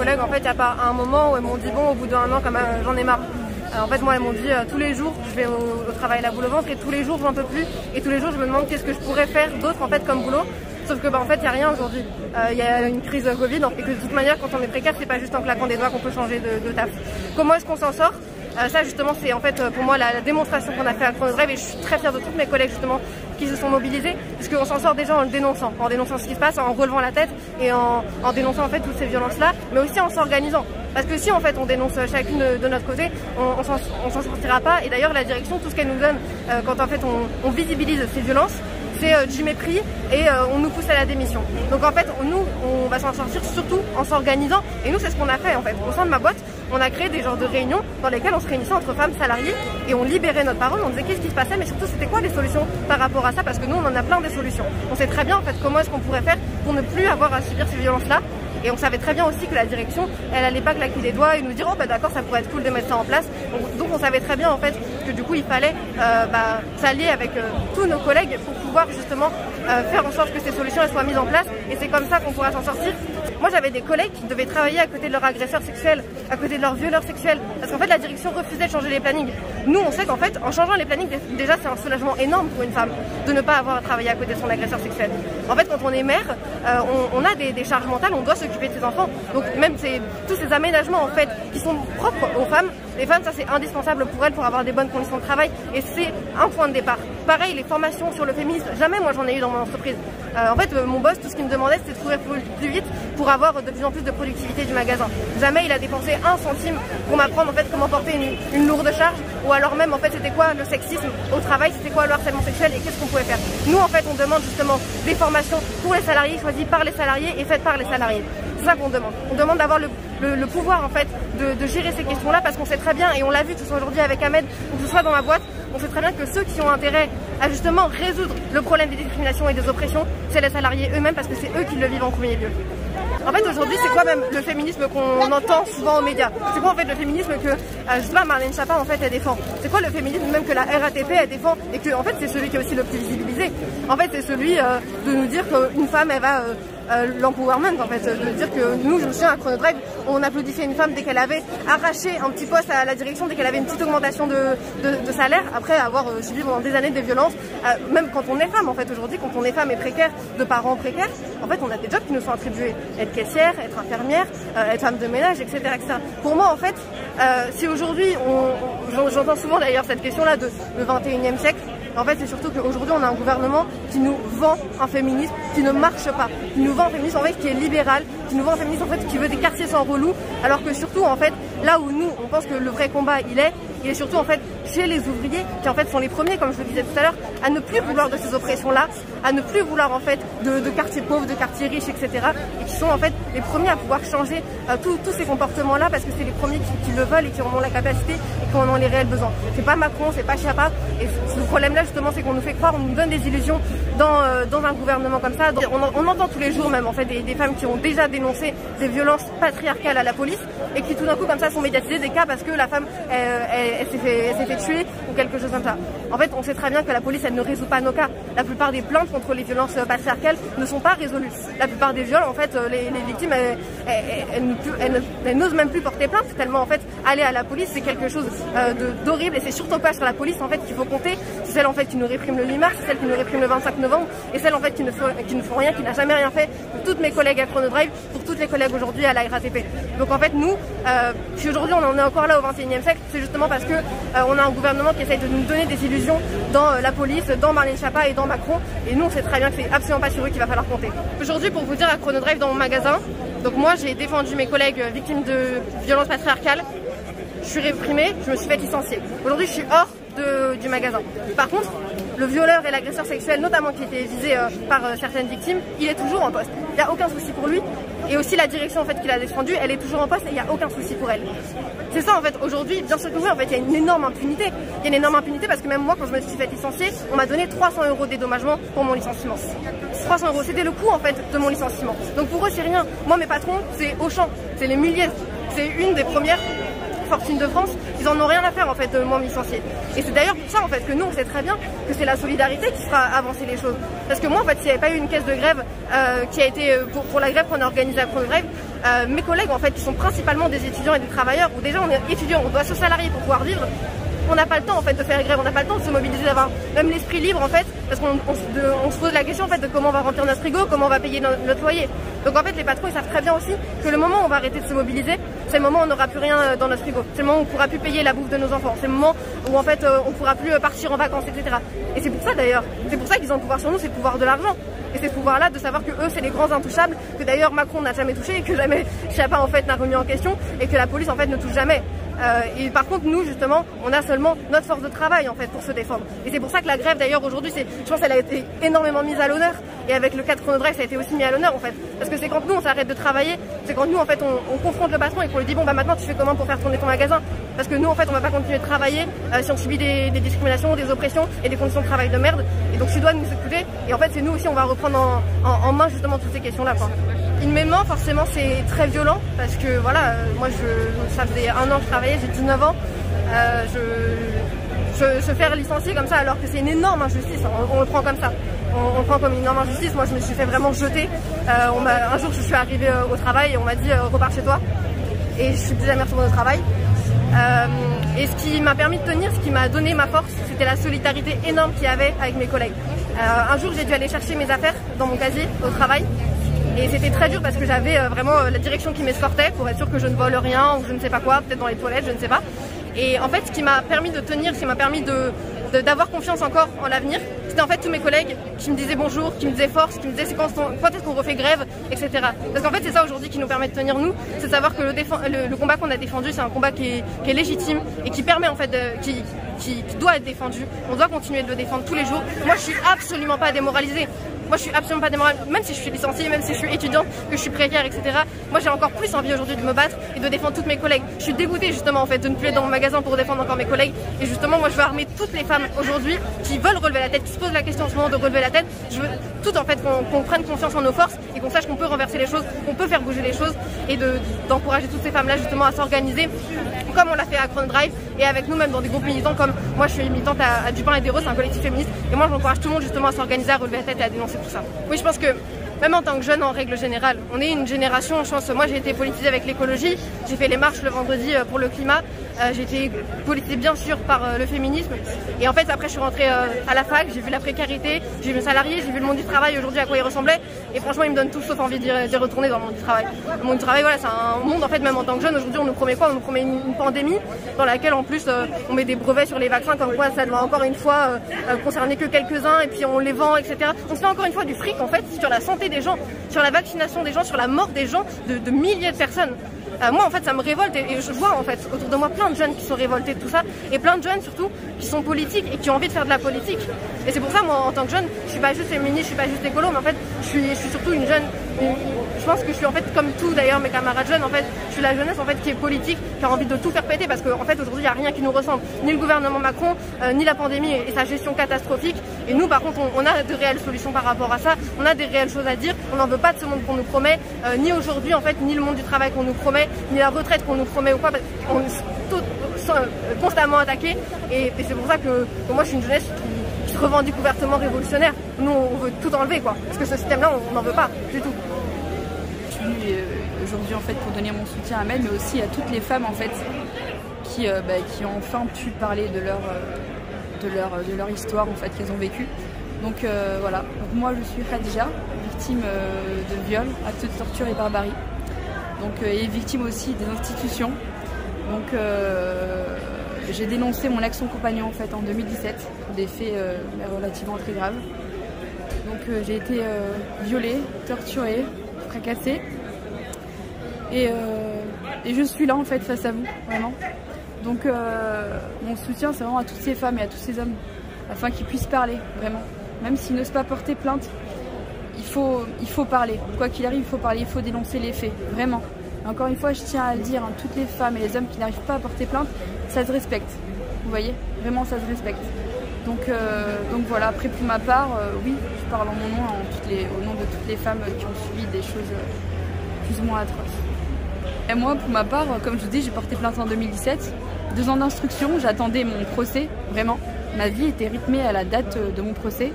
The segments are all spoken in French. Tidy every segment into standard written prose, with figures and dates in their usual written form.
collègues, en fait, il n'y a pas un moment où elles m'ont dit bon, au bout d'un an, comme j'en ai marre. En fait, moi, elles m'ont dit tous les jours, je vais au travail la boule au ventre et tous les jours, j'en peux plus. Et tous les jours, je me demande qu'est-ce que je pourrais faire d'autre en fait comme boulot. Sauf que en fait, il n'y a rien aujourd'hui. Il y a une crise Covid et que de toute manière, quand on est précaire, c'est pas juste en claquant des doigts qu'on peut changer de taf. Comment est-ce qu'on s'en sort? Ça justement c'est en fait pour moi la démonstration qu'on a fait à Chronodrive et je suis très fière de tous mes collègues justement qui se sont mobilisés parce qu'on s'en sort déjà en le dénonçant ce qui se passe, en relevant la tête et en dénonçant en fait toutes ces violences là, mais aussi en s'organisant. Parce que si en fait on dénonce chacune de notre côté, on s'en sortira pas. Et d'ailleurs la direction, tout ce qu'elle nous donne quand en fait on visibilise ces violences, c'est du mépris et on nous pousse à la démission. Donc en fait nous on va s'en sortir surtout en s'organisant et nous c'est ce qu'on a fait en fait. Au sein de ma boîte, on a créé des genres de réunions dans lesquelles on se réunissait entre femmes salariées et on libérait notre parole, on disait qu'est-ce qui se passait mais surtout c'était quoi les solutions par rapport à ça parce que nous on en a plein des solutions. On sait très bien en fait comment est-ce qu'on pourrait faire pour ne plus avoir à subir ces violences là. Et on savait très bien aussi que la direction, elle allait pas claquer des doigts et nous dire oh bah d'accord ça pourrait être cool de mettre ça en place. Donc on savait très bien en fait que du coup il fallait s'allier avec tous nos collègues pour pouvoir justement faire en sorte que ces solutions elles soient mises en place et c'est comme ça qu'on pourra s'en sortir. Moi j'avais des collègues qui devaient travailler à côté de leur agresseur sexuel, à côté de leur violeur sexuel, parce qu'en fait la direction refusait de changer les plannings. Nous on sait qu'en fait en changeant les plannings déjà c'est un soulagement énorme pour une femme de ne pas avoir à travailler à côté de son agresseur sexuel. En fait quand on est mère, on a des charges mentales, on doit s'occuper de ses enfants. Donc même tous ces aménagements en fait qui sont propres aux femmes, les femmes ça c'est indispensable pour elles pour avoir des bonnes conditions de travail et c'est un point de départ. Pareil les formations sur le féminisme, jamais moi j'en ai eu dans mon entreprise. En fait mon boss tout ce qu'il me demandait c'était de courir plus vite pour avoir de plus en plus de productivité du magasin. Jamais il a dépensé 1 centime pour m'apprendre en fait comment porter une lourde charge ou alors même en fait c'était quoi le sexisme au travail, c'était quoi le harcèlement sexuel et qu'est-ce qu'on pouvait faire. Nous en fait on demande justement des formations pour les salariés choisies par les salariés et faites par les salariés. C'est ça qu'on demande. On demande d'avoir le pouvoir en fait de gérer ces questions-là parce qu'on sait très bien et on l'a vu que ce soit aujourd'hui avec Ahmed ou que ce soit dans ma boîte, on sait très bien que ceux qui ont intérêt à justement résoudre le problème des discriminations et des oppressions, c'est les salariés eux-mêmes parce que c'est eux qui le vivent en premier lieu. En fait aujourd'hui c'est quoi même le féminisme qu'on entend souvent aux médias? C'est quoi en fait le féminisme que je sais pas Marlène Schiappa en fait elle défend? C'est quoi le féminisme même que la RATP elle défend et que en fait c'est celui qui est aussi le plus visibilisé? En fait c'est celui de nous dire qu'une femme elle va l'empowerment en fait, de dire que nous je me souviens à Chronodrive on applaudissait une femme dès qu'elle avait arraché un petit poste à la direction, dès qu'elle avait une petite augmentation de salaire après avoir subi pendant des années de violences, même quand on est femme en fait aujourd'hui, quand on est femme et précaire, de parents précaires, en fait on a des jobs qui nous sont attribués, être caissière, être infirmière, être femme de ménage, etc., etc. Pour moi en fait, si aujourd'hui, j'entends souvent d'ailleurs cette question là de le 21e siècle, en fait c'est surtout qu'aujourd'hui on a un gouvernement qui nous vend un féminisme qui ne marche pas, qui nous vend un féminisme en fait qui est libéral, qui nous vend un féminisme en fait qui veut des quartiers sans relou, alors que surtout en fait là où nous on pense que le vrai combat il est surtout en fait chez les ouvriers qui en fait sont les premiers, comme je le disais tout à l'heure, à ne plus vouloir de ces oppressions là, à ne plus vouloir en fait de quartiers pauvres, de quartiers riches, etc. et qui sont en fait les premiers à pouvoir changer tous ces comportements là parce que c'est les premiers qui le veulent et qui en ont la capacité et qui en ont les réels besoins. C'est pas Macron, c'est pas Schiappa et le problème là justement c'est qu'on nous fait croire, on nous donne des illusions dans un gouvernement comme ça. On entend tous les jours même en fait des femmes qui ont déjà dénoncé des violences patriarcales à la police et qui tout d'un coup comme ça sont médiatisées des cas parce que la femme elle s'est fait tuer ou quelque chose comme ça. En fait on sait très bien que la police elle ne résout pas nos cas. La plupart des plaintes contre les violences patriarcales ne sont pas résolues. La plupart des viols en fait les victimes elles n'osent même plus porter plainte tellement en fait aller à la police c'est quelque chose d'horrible et c'est surtout pas sur la police en fait qu'il faut compter. C'est celle en fait qui nous réprime le 8 mars, c'est celle qui nous réprime le 25 novembre et celle en fait qui ne font rien, qui n'a jamais rien fait pour toutes mes collègues à Chronodrive, pour toutes les collègues aujourd'hui à la RATP. Donc en fait nous, si aujourd'hui on en est encore là au 21e siècle, c'est justement parce que on a un gouvernement qui essaye de nous donner des illusions dans la police, dans Marlène Schiappa et dans Macron et nous on sait très bien que c'est absolument pas sur eux qu'il va falloir compter. Aujourd'hui pour vous dire à Chronodrive dans mon magasin, donc moi j'ai défendu mes collègues victimes de violences patriarcales, je suis réprimée, je me suis fait licencier. Aujourd'hui je suis hors du magasin. Par contre, le violeur et l'agresseur sexuel, notamment qui était visé par certaines victimes, il est toujours en poste. Il n'y a aucun souci pour lui. Et aussi la direction en fait qui l'a défendu, elle est toujours en poste et il n'y a aucun souci pour elle. C'est ça en fait aujourd'hui, bien sûr que oui, en fait il y a une énorme impunité. Il y a une énorme impunité parce que même moi quand je me suis fait licencier, on m'a donné 300 € de dédommagement pour mon licenciement. 300 €, c'était le coût en fait de mon licenciement. Donc pour eux c'est rien. Moi mes patrons c'est Auchan, c'est les Muliez, c'est une des premières fortune de France, ils en ont rien à faire en fait de moi me licencier. Et c'est d'ailleurs pour ça en fait que nous on sait très bien que c'est la solidarité qui fera avancer les choses. Parce que moi en fait s'il n'y avait pas eu une caisse de grève qui a été pour la grève qu'on a organisée à Chronodrive, mes collègues en fait qui sont principalement des étudiants et des travailleurs, où déjà on est étudiant, on doit se salarier pour pouvoir vivre, on n'a pas le temps en fait de faire grève, on n'a pas le temps de se mobiliser, d'avoir même l'esprit libre en fait, parce qu'on se pose la question en fait de comment on va remplir notre frigo, comment on va payer notre loyer. Donc en fait les patrons ils savent très bien aussi que le moment où on va arrêter de se mobiliser, c'est le moment où on n'aura plus rien dans notre frigo, c'est le moment où on pourra plus payer la bouffe de nos enfants, c'est le moment où en fait on pourra plus partir en vacances, etc. Et c'est pour ça d'ailleurs, c'est pour ça qu'ils ont le pouvoir sur nous, c'est le pouvoir de l'argent. Et c'est ce pouvoir-là de savoir que eux c'est les grands intouchables, que d'ailleurs Macron n'a jamais touché, et que jamais Chiappa en fait n'a remis en question, et que la police en fait ne touche jamais. Et par contre nous justement on a seulement notre force de travail en fait pour se défendre. Et c'est pour ça que la grève d'ailleurs aujourd'hui, je pense qu'elle a été énormément mise à l'honneur, et avec le 4 chronodrive ça a été aussi mis à l'honneur en fait. Parce que c'est quand nous on s'arrête de travailler, c'est quand nous en fait on confronte le patron et qu'on lui dit bon bah maintenant tu fais comment pour faire tourner ton magasin. Parce que nous en fait on va pas continuer de travailler si on subit des discriminations, des oppressions et des conditions de travail de merde. Et donc tu dois nous écouter, et en fait c'est nous aussi on va reprendre en main justement toutes ces questions là quoi. Humainement forcément c'est très violent parce que voilà, moi ça faisait 1 an que je travaillais, j'ai 19 ans, se faire licencier comme ça alors que c'est une énorme injustice, on le prend comme ça, on le prend comme une énorme injustice. Moi je me suis fait vraiment jeter, un jour je suis arrivée au travail et on m'a dit repars chez toi, et je suis plus jamais retournée au travail. Et ce qui m'a permis de tenir, ce qui m'a donné ma force, c'était la solidarité énorme qu'il y avait avec mes collègues. Un jour j'ai dû aller chercher mes affaires dans mon casier au travail, et c'était très dur parce que j'avais vraiment la direction qui m'escortait pour être sûr que je ne vole rien ou je ne sais pas quoi, peut-être dans les toilettes, je ne sais pas. Et en fait ce qui m'a permis de tenir, ce qui m'a permis d'avoir confiance encore en l'avenir, c'était en fait tous mes collègues qui me disaient bonjour, qui me disaient force, qui me disaient c'est quand est-ce qu'on refait grève, etc. Parce qu'en fait c'est ça aujourd'hui qui nous permet de tenir nous, c'est de savoir que le combat qu'on a défendu c'est un combat qui est légitime et qui permet en fait qui doit être défendu. On doit continuer de le défendre tous les jours. Moi je suis absolument pas démoralisée. Moi je suis absolument pas démoralisée, même si je suis licenciée, même si je suis étudiante, que je suis précaire, etc. Moi j'ai encore plus envie aujourd'hui de me battre et de défendre toutes mes collègues. Je suis dégoûtée justement en fait de ne plus être dans mon magasin pour défendre encore mes collègues. Et justement moi je veux armer toutes les femmes aujourd'hui qui veulent relever la tête, qui se posent la question en ce moment de relever la tête. Je veux tout en fait qu'on prenne confiance en nos forces et qu'on sache qu'on peut renverser les choses, qu'on peut faire bouger les choses, et d'encourager toutes ces femmes là justement à s'organiser comme on l'a fait à chronodrive et avec nous même dans des groupes militants, comme moi je suis militante à Du Pain et des Roses, c'est un collectif féministe, et moi j'encourage tout le monde justement à s'organiser, à relever la tête et à dénoncer tout ça. Oui, je pense que même en tant que jeune en règle générale, on est une génération, je pense, moi j'ai été politisée avec l'écologie, j'ai fait les marches le vendredi pour le climat, j'ai été politisée bien sûr par le féminisme, et en fait après je suis rentrée à la fac, j'ai vu la précarité, j'ai vu mes salariés, j'ai vu le monde du travail aujourd'hui à quoi il ressemblait, et franchement il me donne tout sauf envie d'y retourner dans le monde du travail. Le monde du travail, voilà, c'est un monde en fait, même en tant que jeune, aujourd'hui on nous promet quoi? On nous promet une pandémie dans laquelle en plus on met des brevets sur les vaccins comme quoi ça doit encore une fois concerner que quelques-uns, et puis on les vend, etc. On se fait encore une fois du fric en fait sur la santé des gens, sur la vaccination des gens, sur la mort des gens, de milliers de personnes. Moi en fait ça me révolte, et je vois en fait autour de moi plein de jeunes qui sont révoltés de tout ça, et plein de jeunes surtout qui sont politiques et qui ont envie de faire de la politique. Et c'est pour ça moi en tant que jeune, je suis pas juste féministe, je suis pas juste écolo, mais en fait je suis surtout une jeune, je pense que je suis en fait comme tous d'ailleurs mes camarades jeunes, en fait je suis la jeunesse en fait qui est politique, qui a envie de tout faire péter, parce qu'en fait aujourd'hui il n'y a rien qui nous ressemble, ni le gouvernement Macron, ni la pandémie et sa gestion catastrophique. Et nous par contre on a de réelles solutions par rapport à ça, on a des réelles choses à dire, on n'en veut pas de ce monde qu'on nous promet, ni aujourd'hui en fait, ni le monde du travail qu'on nous promet, ni la retraite qu'on nous promet ou quoi, parce qu'on est constamment attaqué. Et c'est pour ça que moi je suis une jeunesse qui se revendique ouvertement révolutionnaire. Nous on veut tout enlever quoi, parce que ce système là on n'en veut pas du tout. Je suis venue aujourd'hui en fait pour donner mon soutien à Mel, mais aussi à toutes les femmes en fait qui ont enfin pu parler de leur histoire en fait qu'elles ont vécue. Donc voilà, donc moi je suis Khadija, victime de viol, actes de torture et barbarie. Donc, et victime aussi des institutions. Donc j'ai dénoncé mon ex-compagnon en fait en 2017 pour des faits relativement très graves. Donc j'ai été violée, torturée, fracassée. Et je suis là en fait face à vous, vraiment. Donc mon soutien c'est vraiment à toutes ces femmes et à tous ces hommes, afin qu'ils puissent parler, vraiment. Même s'ils n'osent pas porter plainte, il faut parler. Quoi qu'il arrive, il faut parler, il faut dénoncer les faits, vraiment. Et encore une fois, je tiens à le dire, hein, toutes les femmes et les hommes qui n'arrivent pas à porter plainte, ça se respecte. Vous voyez, vraiment ça se respecte. Donc voilà, après pour ma part, oui, je parle en mon nom, au nom de toutes les femmes qui ont subi des choses plus ou moins atroces. Et moi, pour ma part, comme je vous dis, j'ai porté plainte en 2017. 2 ans d'instruction, j'attendais mon procès, vraiment. Ma vie était rythmée à la date de mon procès.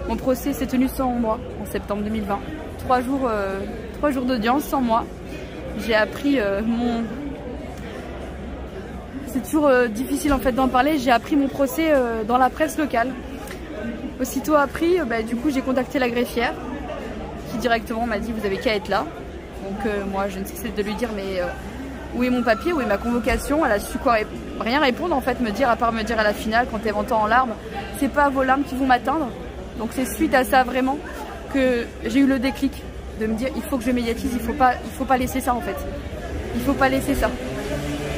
Mon procès s'est tenu sans moi, en septembre 2020. 3 jours d'audience sans moi. j'ai appris C'est toujours difficile en fait d'en parler. J'ai appris mon procès dans la presse locale. Aussitôt appris, du coup j'ai contacté la greffière qui directement m'a dit vous avez qu'à être là. Donc moi je ne cessais de lui dire mais où est mon papier, où est ma convocation? Elle a su quoi rien répondre en fait, me dire à part me dire à la finale quand elle m'entend en larmes, c'est pas vos larmes qui vont m'atteindre. Donc c'est suite à ça vraiment que j'ai eu le déclic de me dire il faut que je médiatise, il faut pas laisser ça en fait. Il faut pas laisser ça.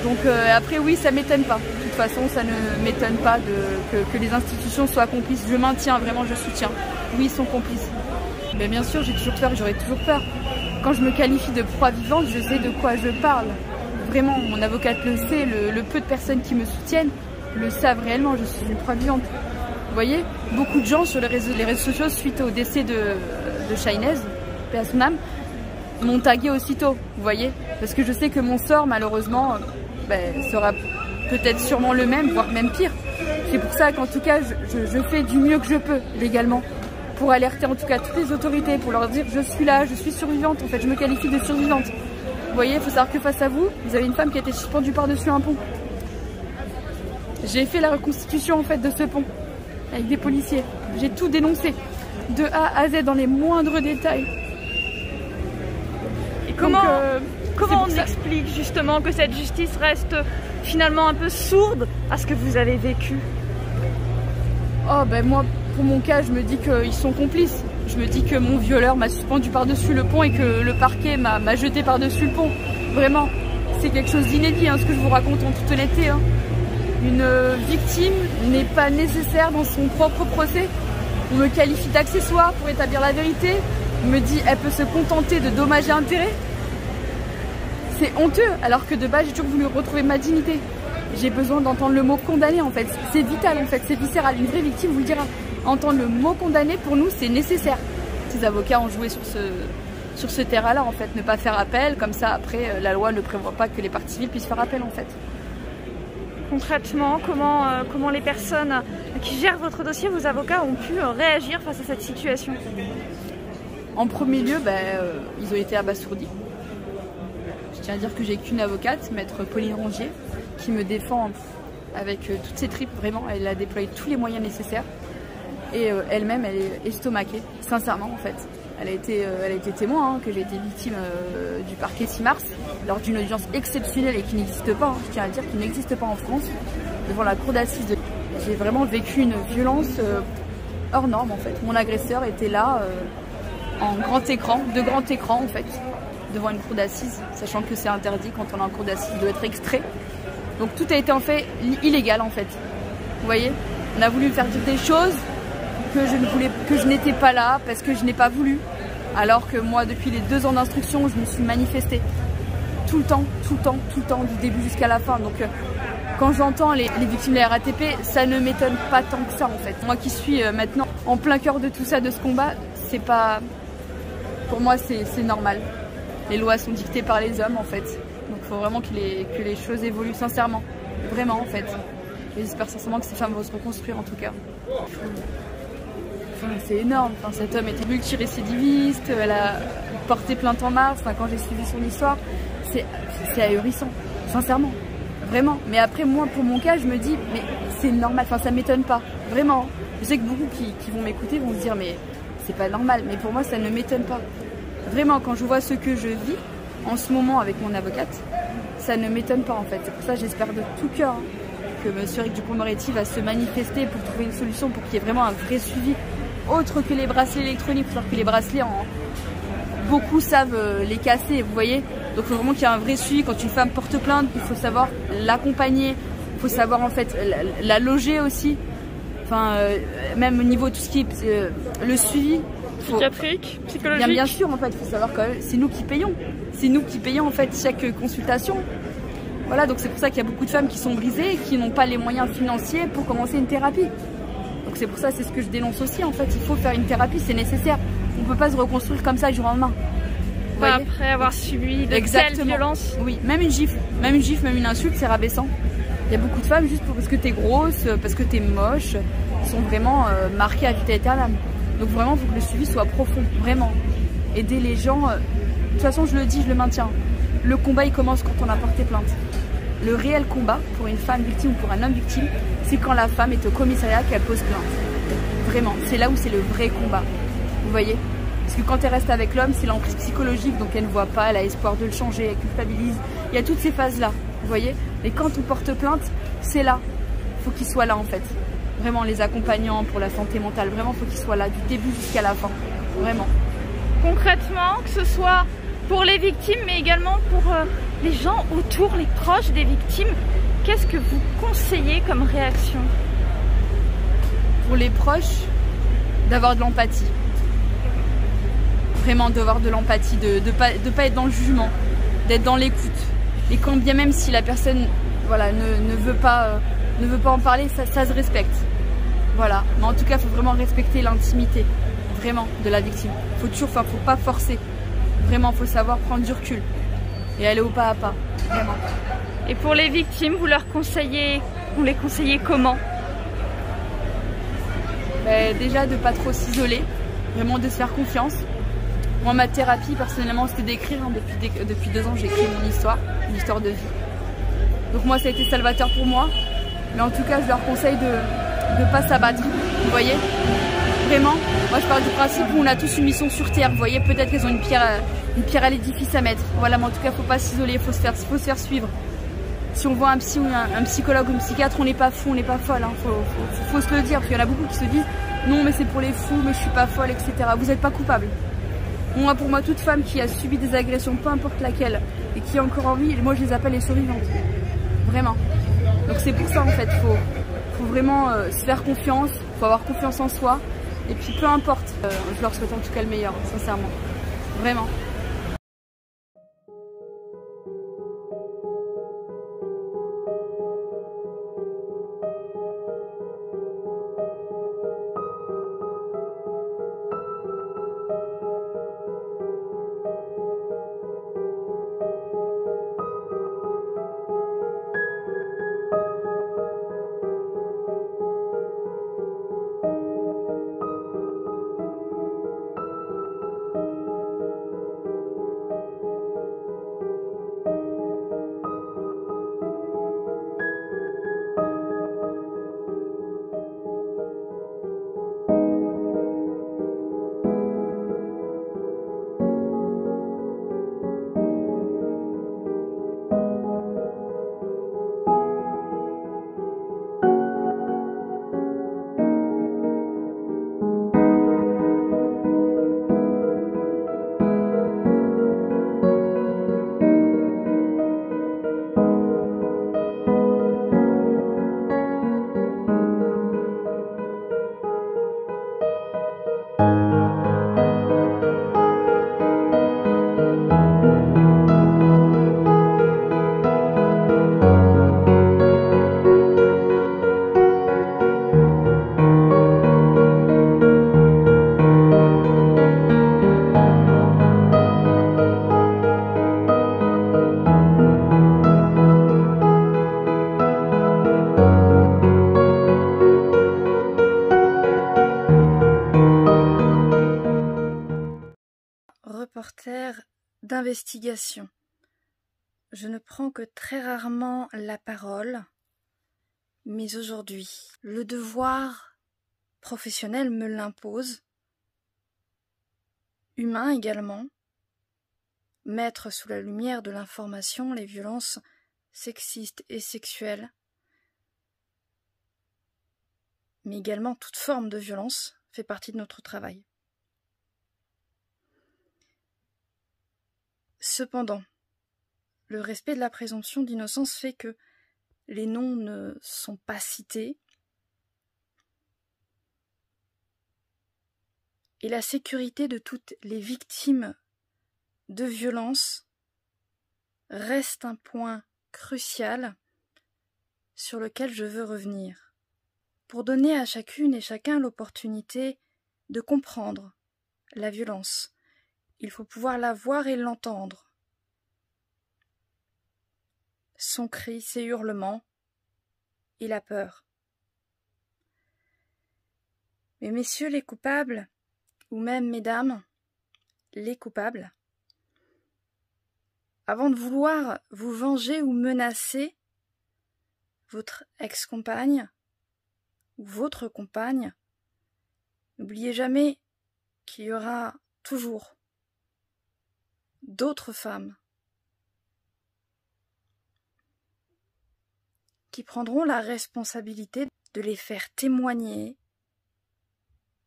Donc après oui ça m'étonne pas. De toute façon ça ne m'étonne pas que les institutions soient complices. Je maintiens vraiment, je soutiens. Oui ils sont complices. Mais bien sûr j'ai toujours peur, j'aurai toujours peur. Quand je me qualifie de proie vivante, je sais de quoi je parle. Vraiment, mon avocate le sait, le peu de personnes qui me soutiennent le savent réellement, je suis une proie vivante. Vous voyez, beaucoup de gens sur les réseaux sociaux, suite au décès de Shainez, paix à son âme, m'ont tagué aussitôt, vous voyez. Parce que je sais que mon sort, malheureusement, sera peut-être sûrement le même, voire même pire. C'est pour ça qu'en tout cas, je fais du mieux que je peux, légalement. Pour alerter en tout cas toutes les autorités, pour leur dire je suis là, je suis survivante, en fait je me qualifie de survivante. Vous voyez, il faut savoir que face à vous, vous avez une femme qui a été suspendue par-dessus un pont. J'ai fait la reconstitution en fait de ce pont, avec des policiers. J'ai tout dénoncé, de A à Z dans les moindres détails. Et comment on explique justement que cette justice reste finalement un peu sourde à ce que vous avez vécu? Oh moi, pour mon cas, je me dis qu'ils sont complices. Je me dis que mon violeur m'a suspendu par-dessus le pont et que le parquet m'a jeté par-dessus le pont. Vraiment, c'est quelque chose d'inédit ce que je vous raconte en toute honnêteté. Une victime n'est pas nécessaire dans son propre procès. On me qualifie d'accessoire pour établir la vérité. On me dit elle peut se contenter de dommages et intérêts. C'est honteux, alors que de base j'ai toujours voulu retrouver ma dignité. J'ai besoin d'entendre le mot condamné en fait. C'est vital en fait, c'est viscéral. Une vraie victime vous le dira. Entendre le mot condamné pour nous c'est nécessaire. Ces avocats ont joué sur ce terrain-là en fait. Ne pas faire appel, comme ça après la loi ne prévoit pas que les parties civiles puissent faire appel en fait. Concrètement, comment les personnes qui gèrent votre dossier, vos avocats, ont pu réagir face à cette situation? En premier lieu, ils ont été abasourdis. Je tiens à dire que j'ai qu'une avocate, maître Pauline Rongier, qui me défend avec toutes ses tripes, vraiment. Elle a déployé tous les moyens nécessaires. Et elle-même, elle est estomaquée, sincèrement en fait. Elle a été témoin que j'ai été victime du parquet 6 mars, lors d'une audience exceptionnelle et qui n'existe pas, je tiens à dire, qui n'existe pas en France, devant la cour d'assises. J'ai vraiment vécu une violence hors norme en fait. Mon agresseur était là en grand écran, de grand écran en fait, devant une cour d'assises, sachant que c'est interdit quand on est en cour d'assises, il doit être extrait. Donc tout a été en fait illégal en fait. Vous voyez, on a voulu me faire dire des choses que je n'étais pas là parce que je n'ai pas voulu. Alors que moi, depuis les 2 ans d'instruction, je me suis manifestée tout le temps, du début jusqu'à la fin. Donc quand j'entends les victimes de la RATP, ça ne m'étonne pas tant que ça en fait. Moi qui suis maintenant en plein cœur de tout ça, de ce combat, c'est pas... Pour moi, c'est normal. Les lois sont dictées par les hommes en fait. Donc il faut vraiment que les choses évoluent sincèrement. Vraiment en fait. J'espère sincèrement que ces femmes vont se reconstruire en tout cas. C'est énorme, cet homme était multirécidiviste, elle a porté plainte en mars, quand j'ai suivi son histoire, c'est ahurissant, sincèrement, vraiment. Mais après moi, pour mon cas, je me dis, mais c'est normal, ça m'étonne pas, vraiment. Je sais que beaucoup qui vont m'écouter vont se dire, mais c'est pas normal, mais pour moi, ça ne m'étonne pas. Vraiment, quand je vois ce que je vis en ce moment avec mon avocate, ça ne m'étonne pas en fait. C'est pour ça que j'espère de tout cœur que M. Éric Dupond-Moretti va se manifester pour trouver une solution, pour qu'il y ait vraiment un vrai suivi. Autre que les bracelets électroniques, parce que les bracelets, beaucoup savent les casser, vous voyez. Donc il faut vraiment qu'il y ait un vrai suivi. Quand une femme porte plainte, il faut savoir l'accompagner, il faut savoir en fait la loger aussi. Même au niveau de tout ce qui est le suivi. Psychiatrique, psychologique. Bien sûr, en fait, il faut savoir que c'est nous qui payons. C'est nous qui payons en fait chaque consultation. Voilà, donc c'est pour ça qu'il y a beaucoup de femmes qui sont brisées et qui n'ont pas les moyens financiers pour commencer une thérapie. Donc c'est pour ça, c'est ce que je dénonce aussi en fait, il faut faire une thérapie, c'est nécessaire. On ne peut pas se reconstruire comme ça du jour au lendemain. Après avoir subi de telles violences. Oui, même une gifle, même une insulte, c'est rabaissant. Il y a beaucoup de femmes juste parce que t'es grosse, parce que t'es moche, sont vraiment marquées à vita aeternam. Donc vraiment, il faut que le suivi soit profond, vraiment. Aider les gens, de toute façon je le dis, je le maintiens. Le combat, il commence quand on a porté plainte. Le réel combat pour une femme victime ou pour un homme victime, c'est quand la femme est au commissariat qu'elle pose plainte. Vraiment, c'est là où c'est le vrai combat. Vous voyez? Parce que quand elle reste avec l'homme, c'est l'emprise psychologique, donc elle ne voit pas, elle a espoir de le changer, elle culpabilise. Il y a toutes ces phases-là, vous voyez? Et quand on porte plainte, c'est là. Il faut qu'ils soient là en fait. Vraiment, les accompagnants pour la santé mentale, vraiment, il faut qu'ils soient là du début jusqu'à la fin. Vraiment. Concrètement, que ce soit pour les victimes, mais également pour les gens autour, les proches des victimes, qu'est-ce que vous conseillez comme réaction? Pour les proches, d'avoir de l'empathie. Vraiment d'avoir de l'empathie, de pas être dans le jugement, d'être dans l'écoute. Et quand bien même si la personne voilà, ne veut pas en parler, ça se respecte. Voilà. Mais en tout cas, il faut vraiment respecter l'intimité, vraiment, de la victime. Faut pas forcer. Vraiment, faut savoir prendre du recul et aller au pas à pas, vraiment. Et pour les victimes, vous les conseillez comment? Déjà de pas trop s'isoler, vraiment de se faire confiance. Moi, ma thérapie, personnellement, c'était d'écrire. Depuis 2 ans, j'écris une histoire de vie. Donc moi, ça a été salvateur pour moi. Mais en tout cas, je leur conseille de ne pas s'abattre. Vous voyez? Vraiment, moi je parle du principe où on a tous une mission sur Terre. Vous voyez, peut-être qu'elles ont une pierre à l'édifice à mettre. Voilà, mais en tout cas, faut pas s'isoler, faut se faire suivre. Si on voit un psy ou un psychologue ou un psychiatre, on n'est pas fou, on n'est pas folle. Hein. Faut se le dire, parce qu'il y en a beaucoup qui se disent non, mais c'est pour les fous, mais je suis pas folle, etc. Vous n'êtes pas coupable. Moi, pour moi, toute femme qui a subi des agressions, peu importe laquelle, et qui est encore en vie, moi je les appelle les survivantes. Vraiment. Donc c'est pour ça en fait, faut vraiment se faire confiance, faut avoir confiance en soi. Et puis peu importe, je leur souhaite en tout cas le meilleur, sincèrement. Vraiment. Reporter d'investigation. Je ne prends que très rarement la parole, mais aujourd'hui, le devoir professionnel me l'impose, humain également, mettre sous la lumière de l'information les violences sexistes et sexuelles, mais également toute forme de violence fait partie de notre travail. Cependant, le respect de la présomption d'innocence fait que les noms ne sont pas cités et la sécurité de toutes les victimes de violences reste un point crucial sur lequel je veux revenir, pour donner à chacune et chacun l'opportunité de comprendre la violence. Il faut pouvoir la voir et l'entendre. Son cri, ses hurlements et la peur. Mais messieurs les coupables, ou même mesdames, les coupables, avant de vouloir vous venger ou menacer votre ex-compagne ou votre compagne, n'oubliez jamais qu'il y aura toujours d'autres femmes qui prendront la responsabilité de les faire témoigner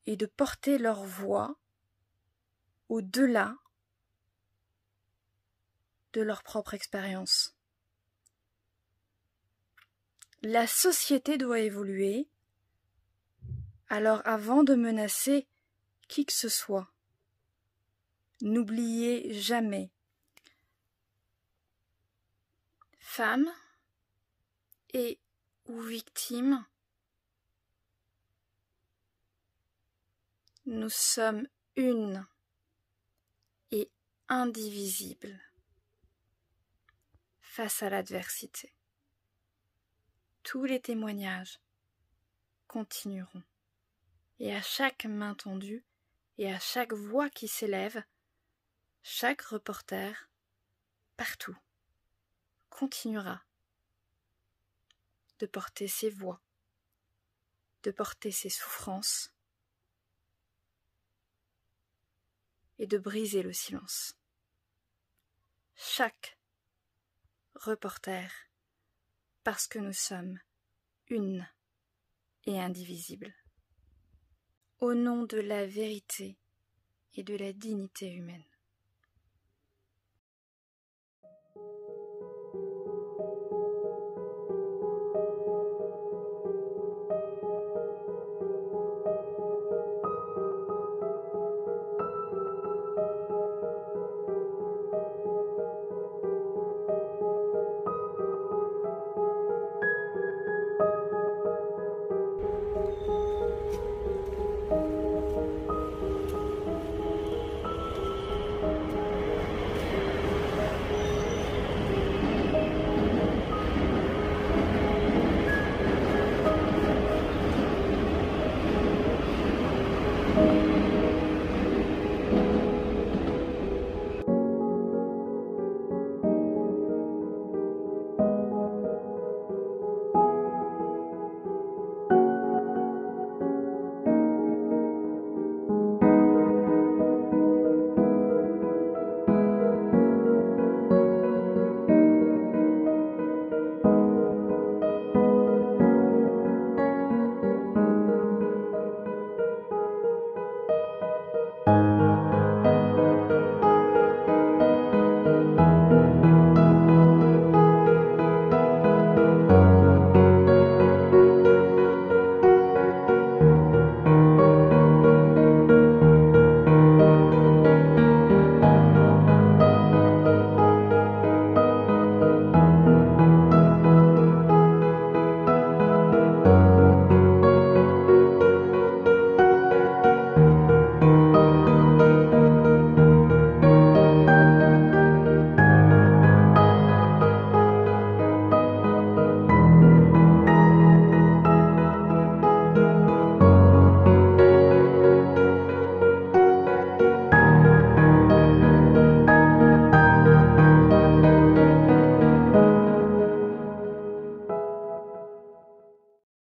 et de porter leur voix au-delà de leur propre expérience. La société doit évoluer, alors avant de menacer qui que ce soit, n'oubliez jamais, femme et ou victime, nous sommes une et indivisibles face à l'adversité. Tous les témoignages continueront, et à chaque main tendue et à chaque voix qui s'élève, chaque reporter, partout, continuera de porter ses voix, de porter ses souffrances et de briser le silence. Chaque reporter, parce que nous sommes une et indivisibles. Au nom de la vérité et de la dignité humaine.